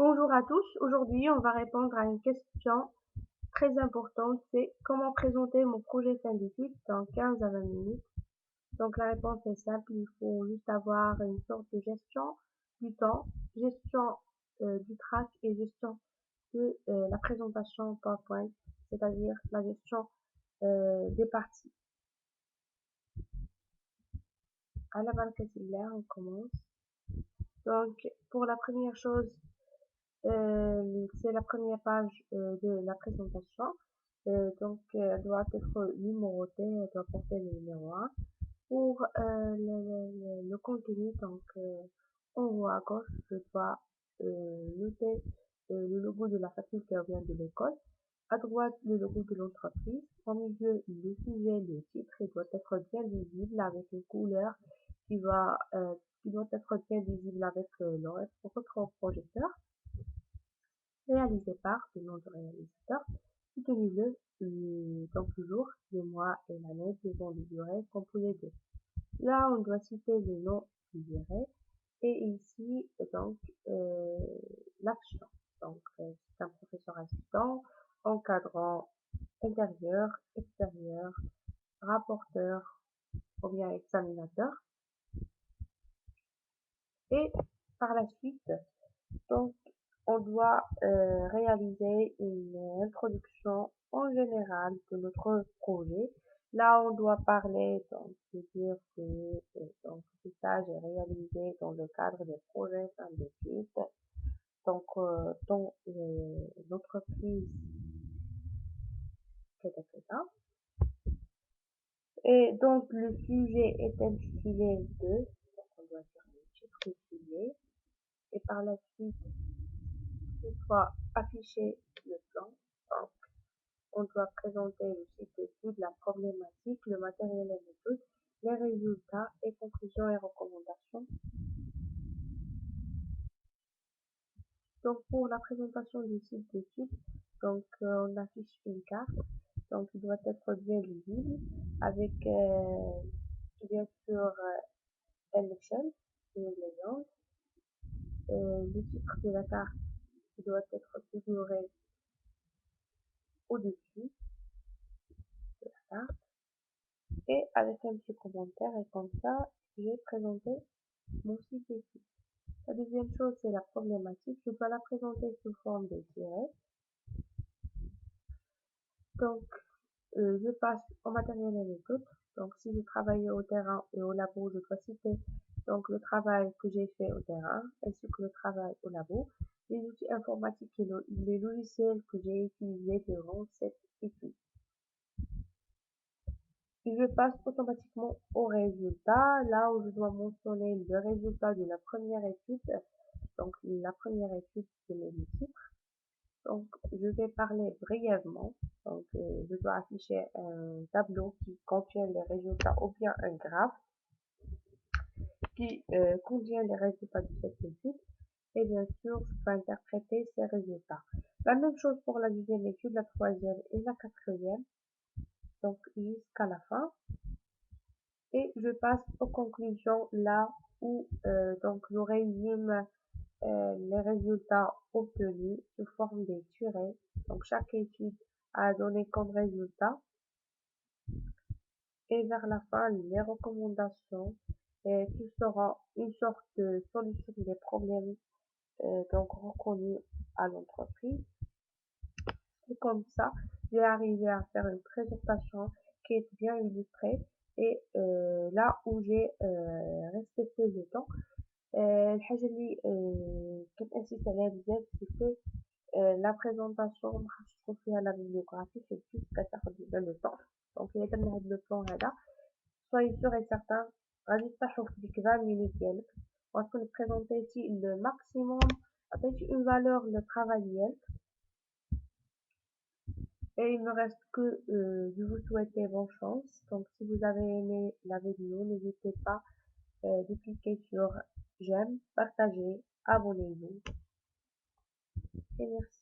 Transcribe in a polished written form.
Bonjour à tous, aujourd'hui on va répondre à une question très importante, c'est comment présenter mon projet fin d'études dans 15 à 20 minutes. Donc la réponse est simple, il faut juste avoir une sorte de gestion du temps, gestion du track et gestion de la présentation PowerPoint, c'est-à-dire la gestion des parties. À la barakatillah, on commence. Donc pour la première chose, c'est la première page de la présentation. Elle doit être numérotée, elle doit porter le numéro 1. Pour le contenu, en haut à gauche, je dois noter le logo de la faculté ou bien de l'école. À droite, le logo de l'entreprise. En milieu, le sujet, le titre, il doit être bien visible avec une couleur qui doit être bien visible avec votre projecteur. Réalisé par le nom du réalisateur, soutenez-le donc toujours le mois et l'année devant les durées composées de. Là, on doit citer le nom du durée et ici donc l'action. C'est un professeur assistant, encadrant intérieur, extérieur, rapporteur ou bien examinateur. Et par la suite, donc, on doit réaliser une introduction en général de notre projet. Là, on doit parler, donc, de dire que ce stage est réalisé dans le cadre des projets fin d'études. Dans l'entreprise, etc. Et donc, le sujet est intitulé de, donc on doit dire le titre du sujet. Et par la suite, une fois affiché le plan, donc, on doit présenter le site d'étude, la problématique, le matériel et méthode, les résultats et conclusions et recommandations. Donc pour la présentation du site d'étude, on affiche une carte, donc il doit être bien visible avec bien sûr une échelle, une légende. Le titre de la carte doit être figuré au-dessus de la carte. Et avec un petit commentaire, et comme ça, j'ai présenté mon site d'étude. La deuxième chose, c'est la problématique. Je dois la présenter sous forme de tiret. Donc, je passe au matériel et méthode. Donc, si je travaillais au terrain et au labo, je dois citer donc le travail que j'ai fait au terrain, ainsi que le travail au labo, les outils informatiques et les logiciels que j'ai utilisés durant cette étude. Je passe automatiquement au résultat, là où je dois mentionner le résultat de la première étude, donc la première étude de mes titres. Donc, je vais parler brièvement. Donc, je dois afficher un tableau qui contient les résultats ou bien un graphe qui contient les résultats de cette étude. Et bien sûr, je peux interpréter ces résultats. La même chose pour la deuxième étude, la troisième et la quatrième. Donc, jusqu'à la fin. Et je passe aux conclusions là où donc je résume les résultats obtenus sous forme des tirets. Donc chaque étude a donné comme résultat. Et vers la fin, les recommandations qui seront une sorte de solution des problèmes donc reconnus à l'entreprise. Et comme ça, j'ai arrivé à faire une présentation qui est bien illustrée et là où j'ai respecté le temps. الحاجة اللي كنأسست عليها بزاف سي كو لا بريزونطاسيون محاش تكون فيها لا بيبليوغرافي سي جوست كتاخد بزاف لو طون. دونك الا درنا هاد لو بلان هذا soyez sûr et certain غادي تطيحو في ديك 20 مينوت ديالك وغتكون بريزونتيتي لو ماكسيموم عطيتي اون فالور لو طرافاي ديالك. Et il me reste que de vous souhaiter bonne chance. Donc si vous avez aimé la vidéo, n'hésitez pas de cliquer sur j'aime, partager, abonnez-vous et merci.